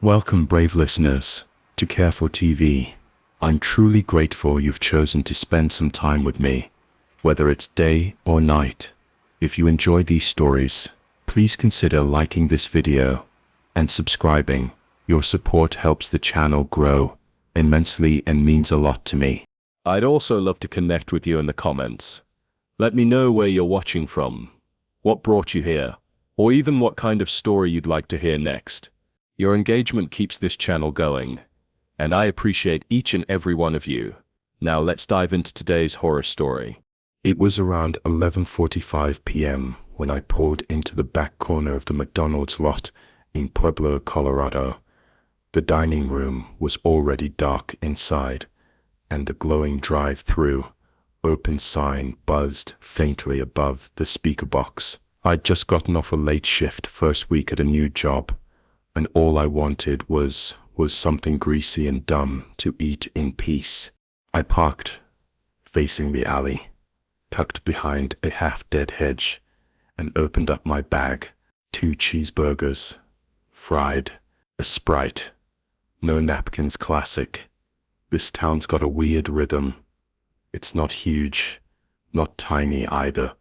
Welcome, brave listeners, to Care for TV. I'm truly grateful you've chosen to spend some time with me, whether it's day or night. If you enjoy these stories, please consider liking this video and subscribing. Your support helps the channel grow immensely and means a lot to me. I'd also love to connect with you in the comments. Let me know where you're watching from, what brought you here, or even what kind of story you'd like to hear next. Your engagement keeps this channel going, and I appreciate each and every one of you. Now let's dive into today's horror story. It was around 11:45 p.m. when I pulled into the back corner of the McDonald's lot in Pueblo, Colorado. The dining room was already dark inside, and the glowing drive-through open sign buzzed faintly above the speaker box. I'd just gotten off a late shift first week at a new job, and all I wanted was something greasy and dumb to eat in peace. I parked facing the alley, tucked behind a half-dead hedge, and opened up my bag. 2 cheeseburgers, fried, a Sprite, no napkins classic. This town's got a weird rhythm. It's not huge, not tiny either,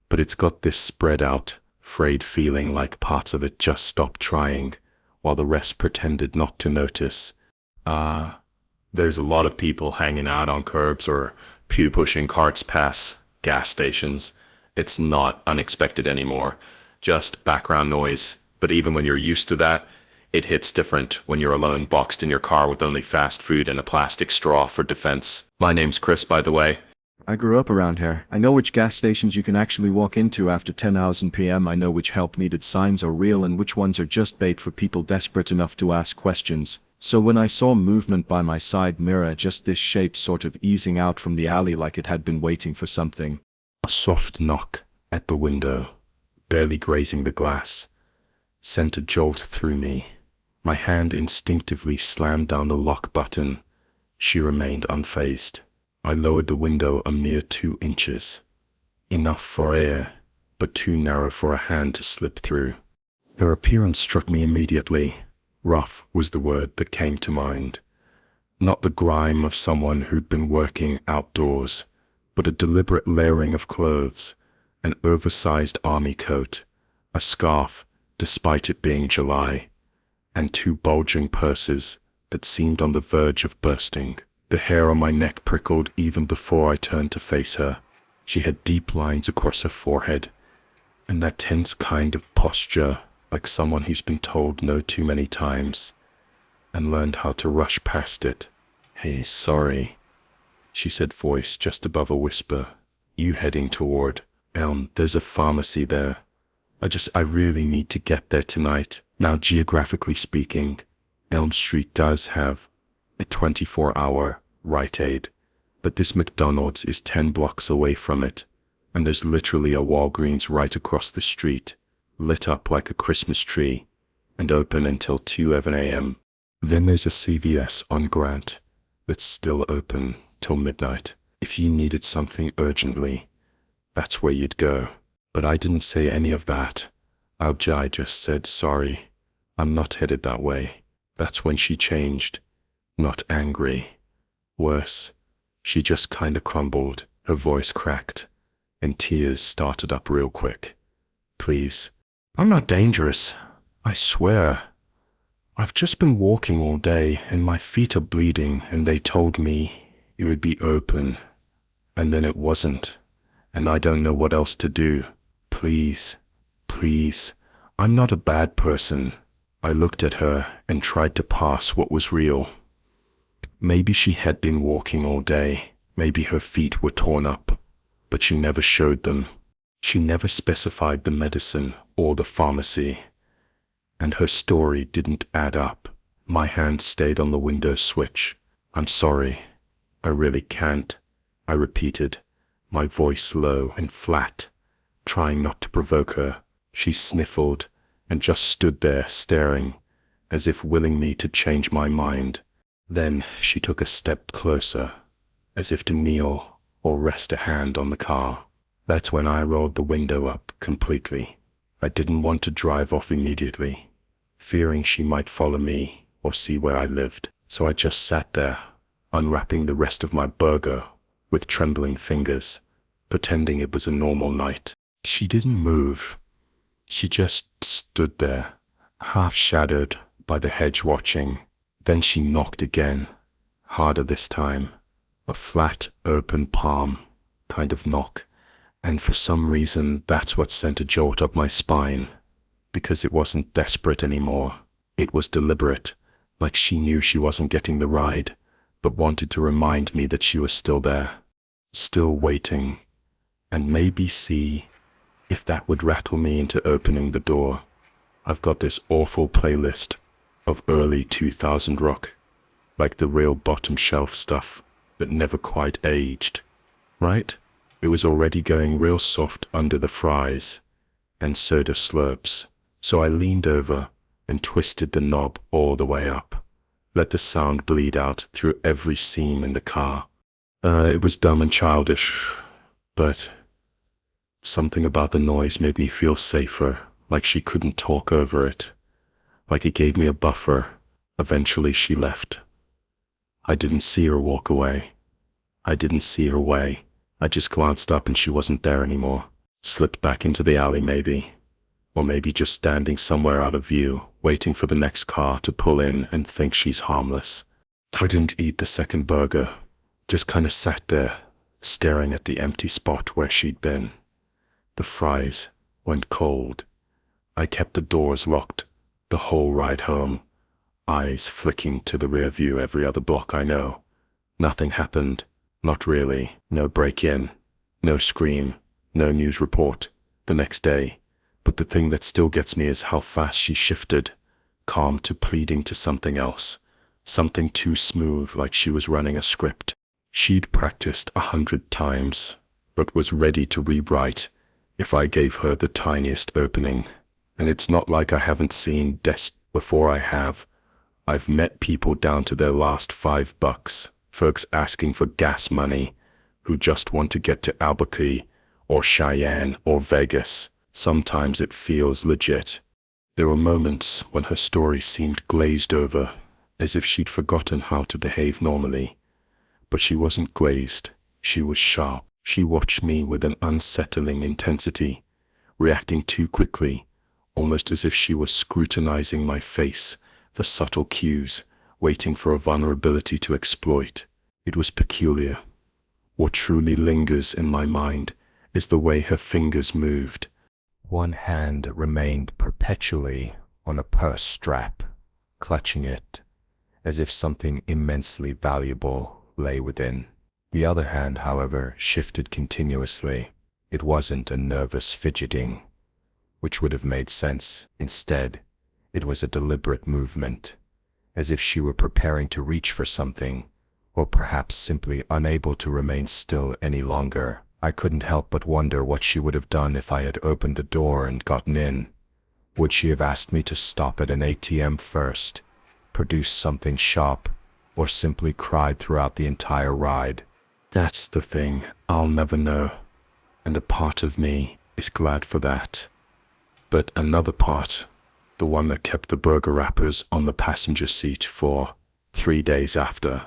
but it's got this spread out, frayed feeling like parts of it just stopped trying, while the rest pretended not to notice. There's a lot of people hanging out on curbs or pew-pushing carts past gas stations. It's not unexpected anymore, just background noise. But even when you're used to that, it hits different when you're alone, boxed in your car with only fast food and a plastic straw for defense. My name's Chris, by the way. I grew up around here. I know which gas stations you can actually walk into after 10,000 p.m. I know which help-needed signs are real and which ones are just bait for people desperate enough to ask questions. So when I saw movement by my side mirror, just this shape sort of easing out from the alley like it had been waiting for something. A soft knock at the window, barely grazing the glass, sent a jolt through me. My hand instinctively slammed down the lock button. She remained unfazed. I lowered the window a mere 2 inches. Enough for air, but too narrow for a hand to slip through. Her appearance struck me immediately. Rough was the word that came to mind. Not the grime of someone who'd been working outdoors, but a deliberate layering of clothes, an oversized army coat, a scarf, despite it being July, and 2 bulging purses that seemed on the verge of bursting. The hair on my neck prickled even before I turned to face her. She had deep lines across her forehead, and that tense kind of posture, like someone who's been told no too many times, and learned how to rush past it. "Hey, sorry," she said, voice just above a whisper. "You heading toward Elm? There's a pharmacy there. I really need to get there tonight." Now, geographically speaking, Elm Street does have a 24-hour Rite Aid, but this McDonald's is 10 blocks away from it, and there's literally a Walgreens right across the street, lit up like a Christmas tree, and open until 2 a.m. Then there's a CVS on Grant that's still open till midnight. If you needed something urgently, that's where you'd go. But I didn't say any of that. I just said, "Sorry, I'm not headed that way." That's when she changed. Not angry. Worse, she just kinda crumbled. Her voice cracked, and tears started up real quick. "Please, I'm not dangerous. I swear. I've just been walking all day, and my feet are bleeding, and they told me it would be open, and then it wasn't, and I don't know what else to do. Please, please, I'm not a bad person." I looked at her and tried to pass what was real. Maybe she had been walking all day. Maybe her feet were torn up, but she never showed them. She never specified the medicine or the pharmacy, and her story didn't add up. My hand stayed on the window switch. "I'm sorry. I really can't," I repeated, my voice low and flat, trying not to provoke her. She sniffled and just stood there staring, as if willing me to change my mind. Then she took a step closer, as if to kneel or rest a hand on the car. That's when I rolled the window up completely. I didn't want to drive off immediately, fearing she might follow me or see where I lived. So I just sat there, unwrapping the rest of my burger with trembling fingers, pretending it was a normal night. She didn't move. She just stood there, half shadowed by the hedge watching. Then she knocked again, harder this time. A flat, open palm kind of knock. And for some reason, that's what sent a jolt up my spine. Because it wasn't desperate anymore. It was deliberate, like she knew she wasn't getting the ride, but wanted to remind me that she was still there, still waiting, and maybe see if that would rattle me into opening the door. I've got this awful playlist of early 2000 rock, like the real bottom shelf stuff that never quite aged, right? It was already going real soft under the fries and soda slurps, so I leaned over and twisted the knob all the way up. Let the sound bleed out through every seam in the car. It was dumb and childish, but something about the noise made me feel safer, like she couldn't talk over it, like it gave me a buffer. Eventually she left. I didn't see her walk away. I didn't see her way. I just glanced up and she wasn't there anymore. Slipped back into the alley maybe. Or maybe just standing somewhere out of view, waiting for the next car to pull in and think she's harmless. I didn't eat the second burger, just kind of sat there, staring at the empty spot where she'd been. The fries went cold. I kept the doors locked the whole ride home, eyes flicking to the rear view every other block I know. Nothing happened, not really. No break-in, no scream, no news report the next day. But the thing that still gets me is how fast she shifted, calm to pleading to something else, something too smooth, like she was running a script. She'd practiced 100 times, but was ready to rewrite if I gave her the tiniest opening. And it's not like I haven't seen death before. I have. I've met people down to their last $5, folks asking for gas money, who just want to get to Albuquerque or Cheyenne or Vegas. Sometimes it feels legit. There were moments when her story seemed glazed over, as if she'd forgotten how to behave normally. But she wasn't glazed. She was sharp. She watched me with an unsettling intensity, reacting too quickly, almost as if she was scrutinizing my face for subtle cues, waiting for a vulnerability to exploit. It was peculiar. What truly lingers in my mind is the way her fingers moved. One hand remained perpetually on a purse strap, clutching it, as if something immensely valuable lay within. The other hand, however, shifted continuously. It wasn't a nervous fidgeting, which would have made sense. Instead, it was a deliberate movement, as if she were preparing to reach for something, or perhaps simply unable to remain still any longer. I couldn't help but wonder what she would have done if I had opened the door and gotten in. Would she have asked me to stop at an ATM first, produce something sharp, or simply cried throughout the entire ride? That's the thing, I'll never know, and a part of me is glad for that. But another part, the one that kept the burger wrappers on the passenger seat for 3 days after,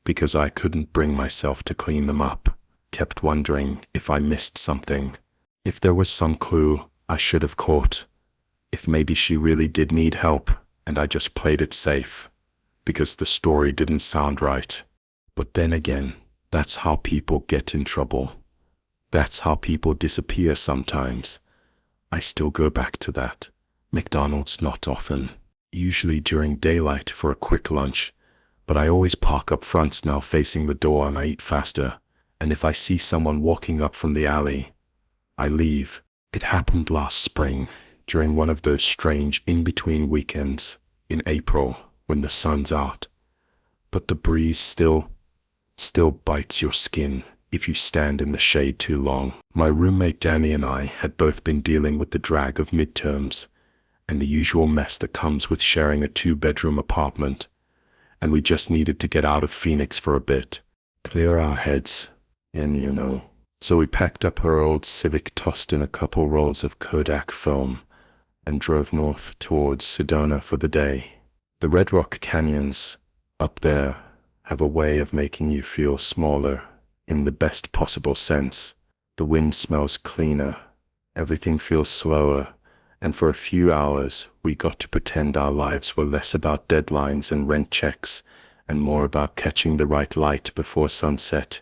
because I couldn't bring myself to clean them up, kept wondering if I missed something, if there was some clue I should have caught, if maybe she really did need help and I just played it safe, because the story didn't sound right. But then again, that's how people get in trouble. That's how people disappear sometimes. I still go back to that. McDonald's not often, usually during daylight for a quick lunch, but I always park up front now facing the door and I eat faster. And if I see someone walking up from the alley, I leave. It happened last spring, during one of those strange in-between weekends, in April, when the sun's out. But the breeze still bites your skin if you stand in the shade too long. My roommate Danny and I had both been dealing with the drag of midterms, and the usual mess that comes with sharing a 2-bedroom apartment, and we just needed to get out of Phoenix for a bit, clear our heads. And so we packed up her old Civic, tossed in a couple rolls of Kodak film, and drove north towards Sedona for the day. The Red Rock Canyons up there have a way of making you feel smaller in the best possible sense. The wind smells cleaner, everything feels slower, and for a few hours we got to pretend our lives were less about deadlines and rent checks and more about catching the right light before sunset.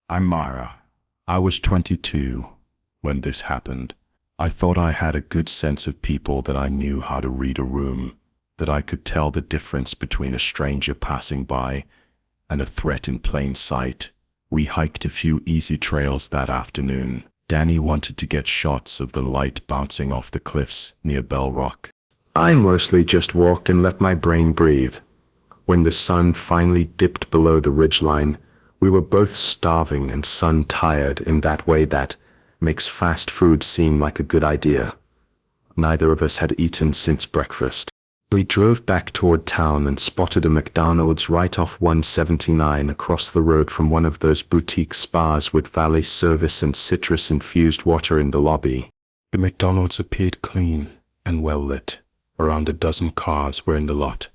I'm Myra. I was 22 when this happened. I thought I had a good sense of people, that I knew how to read a room, that I could tell the difference between a stranger passing by and a threat in plain sight. We hiked a few easy trails that afternoon. Danny wanted to get shots of the light bouncing off the cliffs near Bell Rock. I mostly just walked and let my brain breathe. When the sun finally dipped below the ridgeline, we were both starving and sun-tired in that way that makes fast food seem like a good idea. Neither of us had eaten since breakfast. We drove back toward town and spotted a McDonald's right off 179 across the road from one of those boutique spas with valet service and citrus-infused water in the lobby. The McDonald's appeared clean and well lit. Around a dozen cars were in the lot,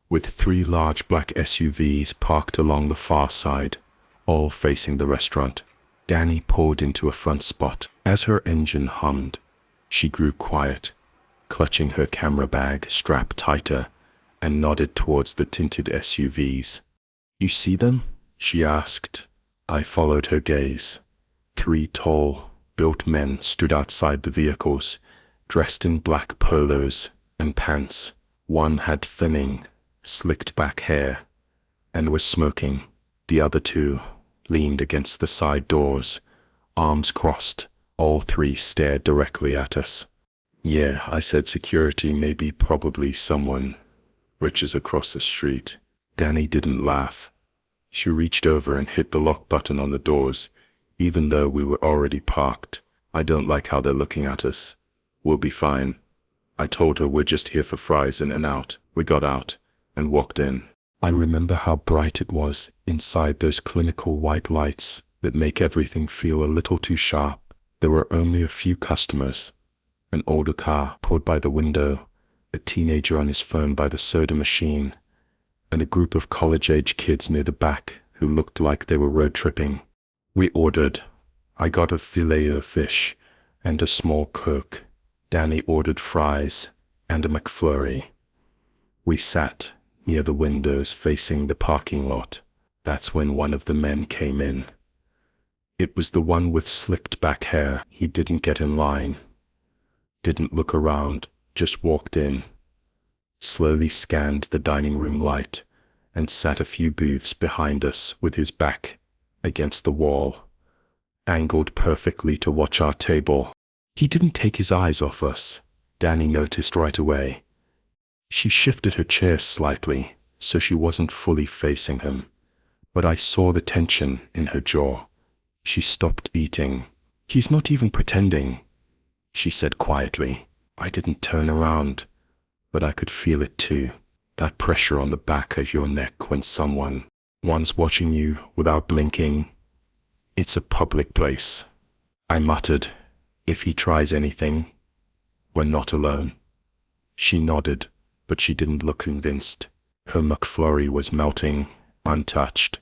with 3 large black SUVs parked along the far side, all facing the restaurant. Danny pulled into a front spot. As her engine hummed, she grew quiet, clutching her camera bag strapped tighter, and nodded towards the tinted SUVs. "You see them?" she asked. I followed her gaze. 3 tall, built men stood outside the vehicles, dressed in black polos and pants. One had thinning, slicked-back hair and was smoking. The other 2 leaned against the side doors, arms crossed. All 3 stared directly at us. "Yeah," I said, "security, maybe, probably someone rich is across the street." Danny didn't laugh. She reached over and hit the lock button on the doors, even though we were already parked. "I don't like how they're looking at us. We'll be fine." I told her we're just here for fries in and out. We got out and walked in. I remember how bright it was inside those clinical white lights that make everything feel a little too sharp. There were only a few customers. An older car pulled by the window, a teenager on his phone by the soda machine, and a group of college-age kids near the back who looked like they were road tripping. We ordered. I got a filet-o-fish and a small Coke. Danny ordered fries and a McFlurry. We sat near the windows facing the parking lot. That's when one of the men came in. It was the one with slicked back hair. He didn't get in line, didn't look around, just walked in, slowly scanned the dining room light, and sat a few booths behind us with his back against the wall, angled perfectly to watch our table. He didn't take his eyes off us. Danny noticed right away. She shifted her chair slightly so she wasn't fully facing him, but I saw the tension in her jaw. She stopped eating. "He's not even pretending," she said quietly. I didn't turn around, but I could feel it too. That pressure on the back of your neck when one's watching you without blinking. "It's a public place," I muttered. "If he tries anything, we're not alone." She nodded, but she didn't look convinced. Her McFlurry was melting, untouched.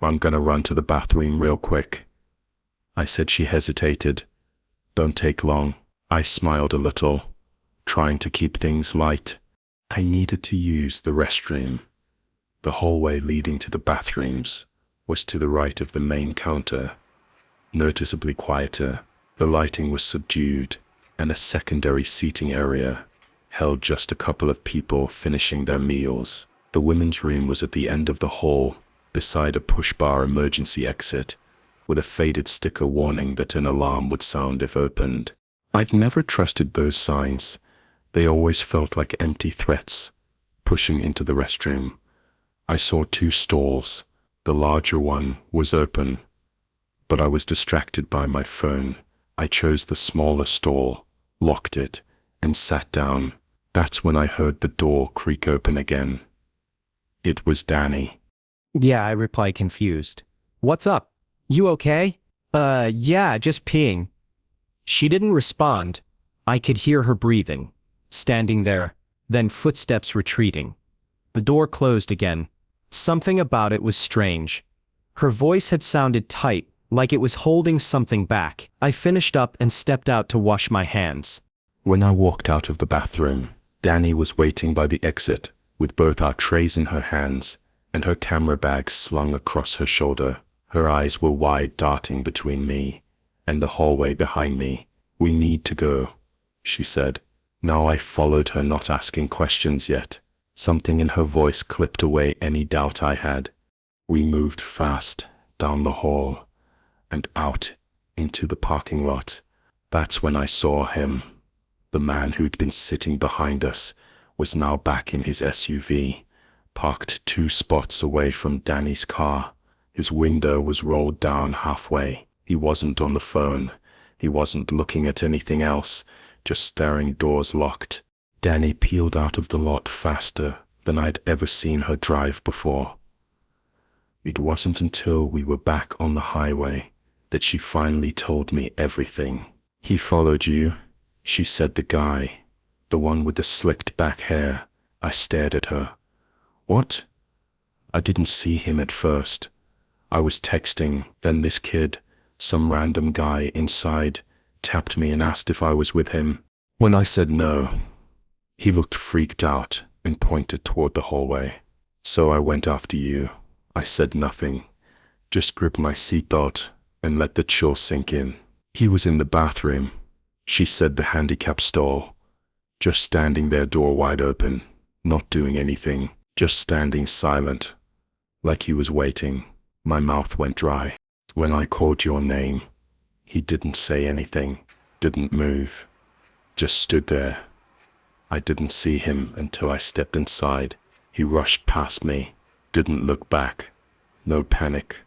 "I'm gonna run to the bathroom real quick." I said. She hesitated. "Don't take long." I smiled a little, trying to keep things light. I needed to use the restroom. The hallway leading to the bathrooms was to the right of the main counter, noticeably quieter. The lighting was subdued, and a secondary seating area held just a couple of people finishing their meals. The women's room was at the end of the hall, beside a push-bar emergency exit, with a faded sticker warning that an alarm would sound if opened. I'd never trusted those signs. They always felt like empty threats. Pushing into the restroom, I saw 2 stalls. The larger one was open, but I was distracted by my phone. I chose the smaller stall, locked it, and sat down. That's when I heard the door creak open again. It was Danny. "Yeah," I replied, confused. "What's up? You okay?" Yeah, just peeing." She didn't respond. I could hear her breathing, standing there, then footsteps retreating. The door closed again. Something about it was strange. Her voice had sounded tight, like it was holding something back. I finished up and stepped out to wash my hands. When I walked out of the bathroom, Danny was waiting by the exit, with both our trays in her hands and her camera bag slung across her shoulder. Her eyes were wide, darting between me and the hallway behind me. "We need to go," she said. Now I followed her, not asking questions yet. Something in her voice clipped away any doubt I had. We moved fast down the hall and out into the parking lot. That's when I saw him. The man who'd been sitting behind us was now back in his SUV, parked 2 spots away from Danny's car. His window was rolled down halfway. He wasn't on the phone. He wasn't looking at anything else, just staring, doors locked. Danny peeled out of the lot faster than I'd ever seen her drive before. It wasn't until we were back on the highway that she finally told me everything. "He followed you," she said. "The guy, the one with the slicked back hair." I stared at her. "What?" "I didn't see him at first. I was texting, then this kid, some random guy inside, tapped me and asked if I was with him. When I said no, he looked freaked out and pointed toward the hallway. So I went after you." I said nothing, just gripped my seatbelt and let the chill sink in. "He was in the bathroom," she said, "the handicap stall, just standing there, door wide open, not doing anything, just standing silent, like he was waiting." My mouth went dry. "When I called your name, he didn't say anything, didn't move, just stood there. I didn't see him until I stepped inside. He rushed past me, didn't look back. No panic,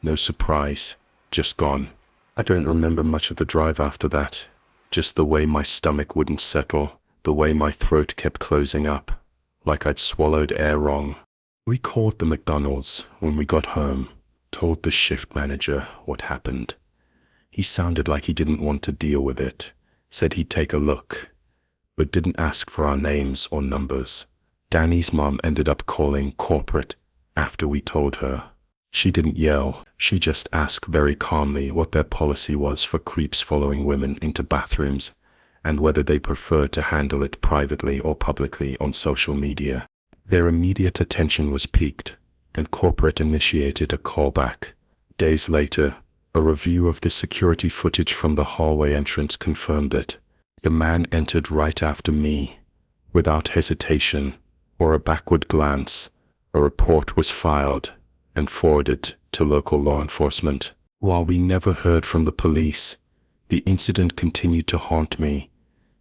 no surprise, just gone." I don't remember much of the drive after that, just the way my stomach wouldn't settle, the way my throat kept closing up, like I'd swallowed air wrong. We called the McDonald's when we got home, told the shift manager what happened. He sounded like he didn't want to deal with it, said he'd take a look, but didn't ask for our names or numbers. Danny's mom ended up calling corporate after we told her. She didn't yell, she just asked very calmly what their policy was for creeps following women into bathrooms, and whether they prefer to handle it privately or publicly on social media. Their immediate attention was piqued, and corporate initiated a callback. Days later, a review of the security footage from the hallway entrance confirmed it. The man entered right after me, without hesitation or a backward glance. A report was filed and forwarded to local law enforcement. While we never heard from the police, the incident continued to haunt me,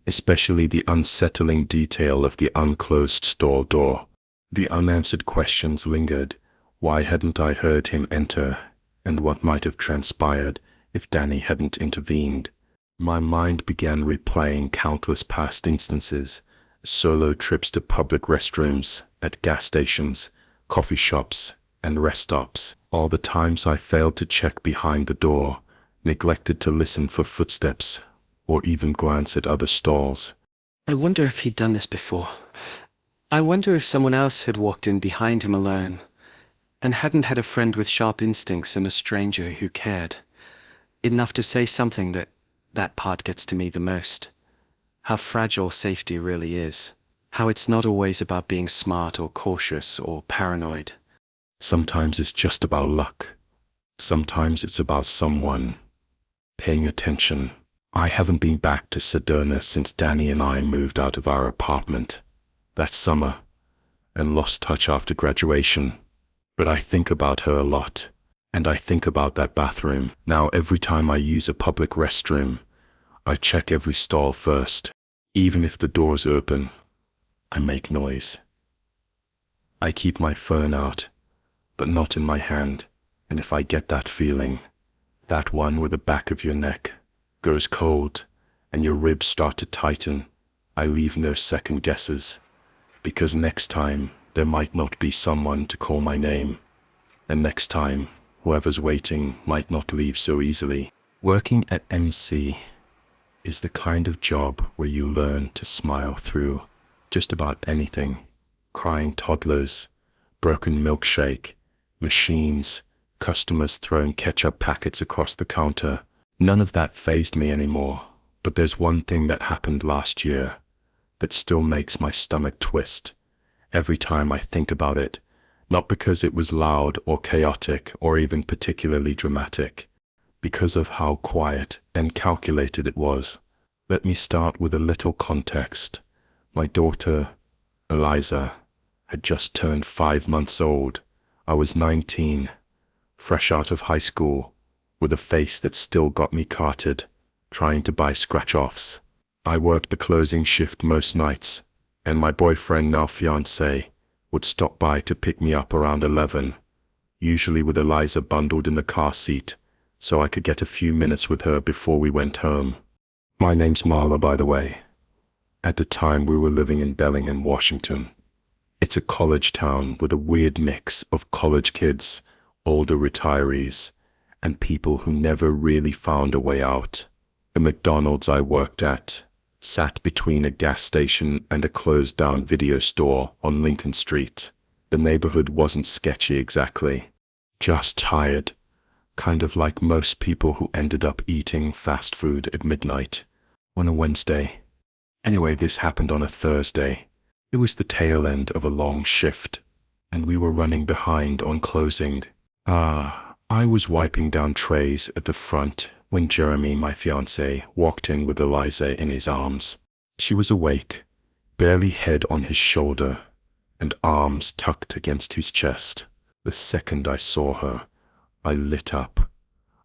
especially the unsettling detail of the unclosed stall door. The unanswered questions lingered. Why hadn't I heard him enter, and what might have transpired if Danny hadn't intervened? My mind began replaying countless past instances, solo trips to public restrooms, at gas stations, coffee shops, and rest stops. All the times I failed to check behind the door, neglected to listen for footsteps, or even glance at other stalls. I wonder if he'd done this before. I wonder if someone else had walked in behind him alone, and hadn't had a friend with sharp instincts and a stranger who cared. Enough to say something that part gets to me the most. How fragile safety really is. How it's not always about being smart or cautious or paranoid. Sometimes it's just about luck. Sometimes it's about someone paying attention. I haven't been back to Sedona since Danny and I moved out of our apartment that summer and lost touch after graduation. But I think about her a lot, and I think about that bathroom. Now every time I use a public restroom, I check every stall first. Even if the door's open, I make noise. I keep my phone out, but not in my hand. And if I get that feeling, that one where the back of your neck goes cold and your ribs start to tighten, I leave no second guesses. Because next time, there might not be someone to call my name. And next time, whoever's waiting might not leave so easily. Working at MC is the kind of job where you learn to smile through just about anything. crying toddlers, broken milkshake, machines, customers throwing ketchup packets across the counter. None of that fazed me anymore, but there's one thing that happened last year that still makes my stomach twist every time I think about it, not because it was loud or chaotic or even particularly dramatic, because of how quiet and calculated it was. Let me start with a little context. My daughter, Eliza, had just turned 5 months old. I was 19, fresh out of high school, with a face that still got me carted, trying to buy scratch-offs. I worked the closing shift most nights, and my boyfriend, now fiancé, would stop by to pick me up around 11, usually with Eliza bundled in the car seat, so I could get a few minutes with her before we went home. My name's Marla, by the way. At the time, we were living in Bellingham, Washington. It's a college town with a weird mix of college kids, older retirees, and people who never really found a way out. The McDonald's I worked at sat between a gas station and a closed-down video store on Lincoln Street. The neighborhood wasn't sketchy exactly, just tired, kind of like most people who ended up eating fast food at midnight on a Wednesday. Anyway, this happened on a Thursday. It was the tail end of a long shift, and we were running behind on closing. I was wiping down trays at the front when Jeremy, my fiancé, walked in with Eliza in his arms. She was awake, barely head on his shoulder, and arms tucked against his chest. The second I saw her, I lit up.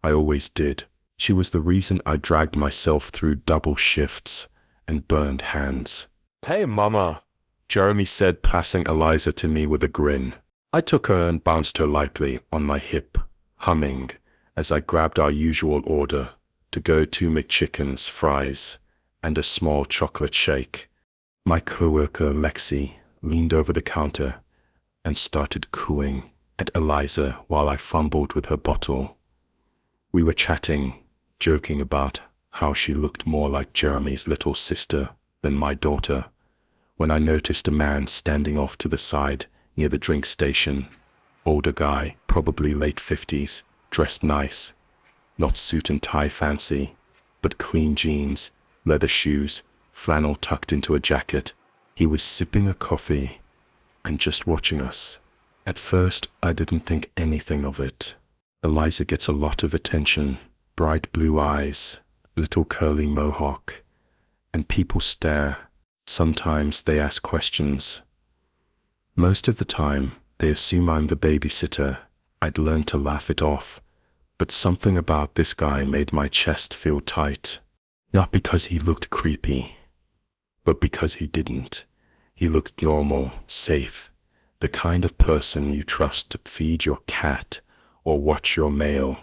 I always did. She was the reason I dragged myself through double shifts and burned hands. "Hey, Mama," Jeremy said, passing Eliza to me with a grin. I took her and bounced her lightly on my hip, humming, as I grabbed our usual order to go to McChickens, fries, and a small chocolate shake. My coworker, Lexi, leaned over the counter and started cooing at Eliza while I fumbled with her bottle. We were chatting, joking about how she looked more like Jeremy's little sister than my daughter, when I noticed a man standing off to the side near the drink station. Older guy, probably late 50s, dressed nice. Not suit and tie fancy, but clean jeans, leather shoes, flannel tucked into a jacket. He was sipping a coffee and just watching us. At first, I didn't think anything of it. Eliza gets a lot of attention, bright blue eyes, little curly mohawk, and people stare. Sometimes they ask questions. Most of the time, they assume I'm the babysitter. I'd learned to laugh it off, but something about this guy made my chest feel tight. Not because he looked creepy, but because he didn't. He looked normal, safe, the kind of person you trust to feed your cat or watch your mail,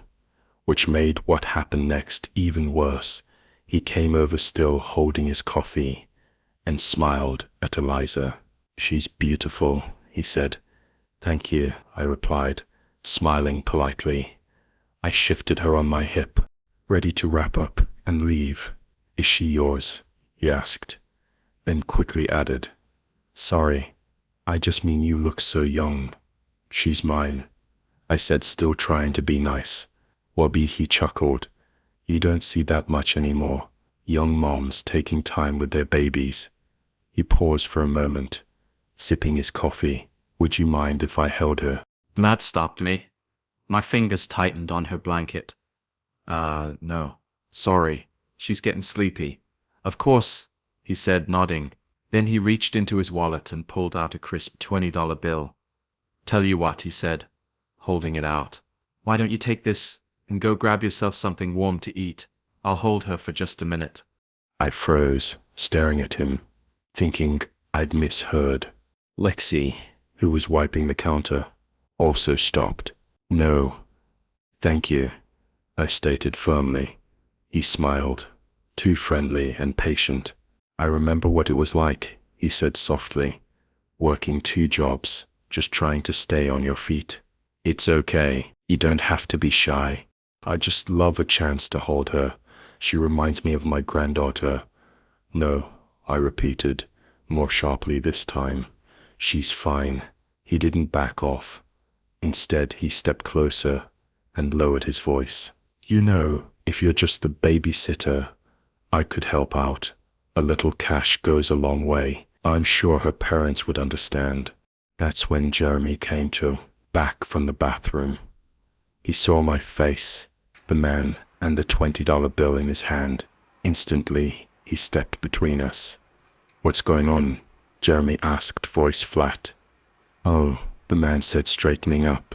which made what happened next even worse. He came over still holding his coffee and smiled at Eliza. "She's beautiful," he said. "Thank you," I replied, smiling politely. I shifted her on my hip, ready to wrap up and leave. "Is she yours?" he asked, then quickly added, "Sorry, I just mean you look so young." "She's mine," I said, still trying to be nice. "Wobby," he chuckled. "You don't see that much anymore. Young moms taking time with their babies." He paused for a moment, sipping his coffee. "Would you mind if I held her?" That stopped me. My fingers tightened on her blanket. No. Sorry. She's getting sleepy." "Of course," he said, nodding. Then he reached into his wallet and pulled out a crisp $20 bill. "Tell you what," he said, holding it out. "Why don't you take this and go grab yourself something warm to eat? I'll hold her for just a minute." I froze, staring at him, thinking I'd misheard. Lexi, who was wiping the counter, also stopped. "No, thank you," I stated firmly. He smiled, too friendly and patient. "I remember what it was like," he said softly, "working 2 jobs, just trying to stay on your feet. It's okay, you don't have to be shy. I just love a chance to hold her. She reminds me of my granddaughter." "No," I repeated, more sharply this time. She's fine. He didn't back off. Instead, he stepped closer and lowered his voice. You know, if you're just the babysitter, I could help out. A little cash goes a long way. I'm sure her parents would understand. That's when Jeremy came to, back from the bathroom. He saw my face, the man, and the $20 bill in his hand. Instantly, he stepped between us. What's going on? Jeremy asked, voice flat. Oh, the man said, straightening up.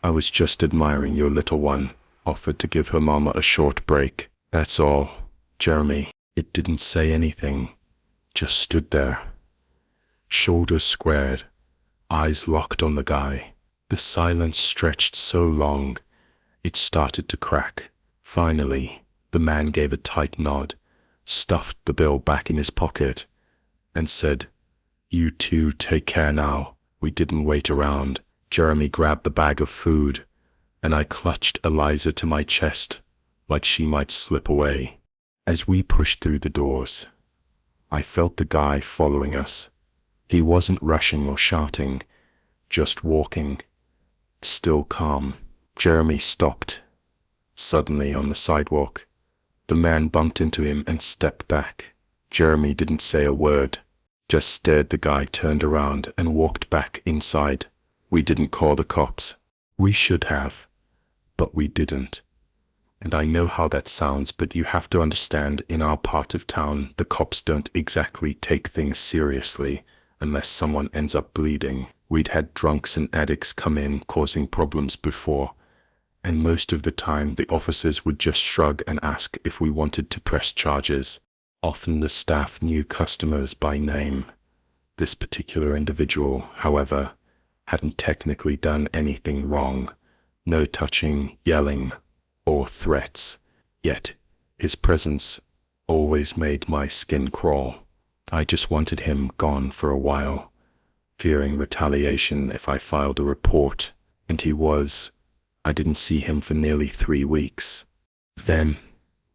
I was just admiring your little one. Offered to give her mama a short break. That's all. Jeremy, it didn't say anything. Just stood there. Shoulders squared. Eyes locked on the guy. The silence stretched so long, it started to crack. Finally, the man gave a tight nod, stuffed the bill back in his pocket, and said, You two take care now. We didn't wait around. Jeremy grabbed the bag of food, and I clutched Eliza to my chest, like she might slip away. As we pushed through the doors, I felt the guy following us. He wasn't rushing or shouting, just walking, still calm. Jeremy stopped. Suddenly on the sidewalk, the man bumped into him and stepped back. Jeremy didn't say a word, just stared. The guy turned around and walked back inside. We didn't call the cops. We should have, but we didn't. And I know how that sounds, but you have to understand, in our part of town, the cops don't exactly take things seriously unless someone ends up bleeding. We'd had drunks and addicts come in causing problems before, and most of the time the officers would just shrug and ask if we wanted to press charges. Often the staff knew customers by name. This particular individual, however, hadn't technically done anything wrong. No touching, yelling, or threats. Yet, his presence always made my skin crawl. I just wanted him gone for a while, fearing retaliation if I filed a report, and I didn't see him for nearly 3 weeks. Then,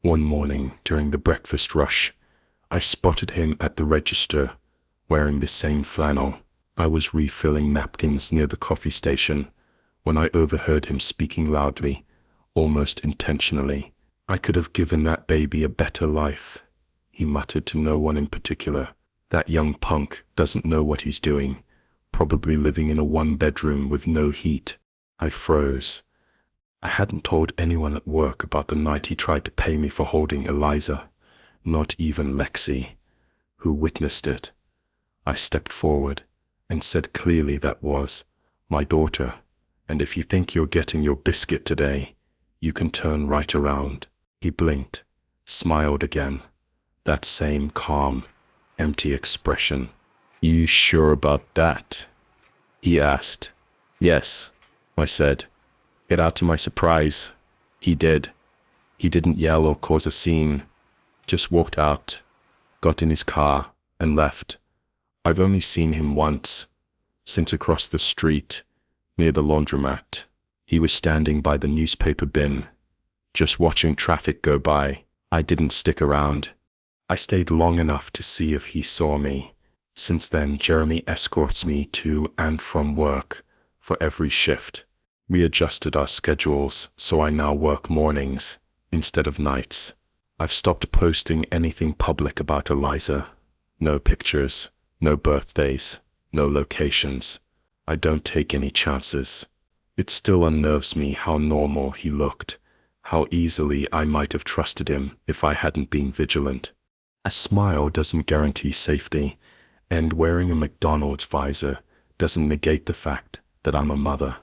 one morning during the breakfast rush, I spotted him at the register, wearing the same flannel. I was refilling napkins near the coffee station when I overheard him speaking loudly, almost intentionally. I could have given that baby a better life, he muttered to no one in particular. That young punk doesn't know what he's doing, probably living in a 1-bedroom with no heat. I froze. I hadn't told anyone at work about the night he tried to pay me for holding Eliza, not even Lexi, who witnessed it. I stepped forward and said clearly that was my daughter, and if you think you're getting your biscuit today, you can turn right around. He blinked, smiled again, that same calm, empty expression. You sure about that? He asked. Yes, I said. Get out to my surprise. He did. He didn't yell or cause a scene, just walked out, got in his car, and left. I've only seen him once, since across the street, near the laundromat. He was standing by the newspaper bin, just watching traffic go by. I didn't stick around. I stayed long enough to see if he saw me. Since then, Jeremy escorts me to and from work for every shift. We adjusted our schedules, so I now work mornings instead of nights. I've stopped posting anything public about Eliza. No pictures, no birthdays, no locations. I don't take any chances. It still unnerves me how normal he looked, how easily I might have trusted him if I hadn't been vigilant. A smile doesn't guarantee safety, and wearing a McDonald's visor doesn't negate the fact that I'm a mother.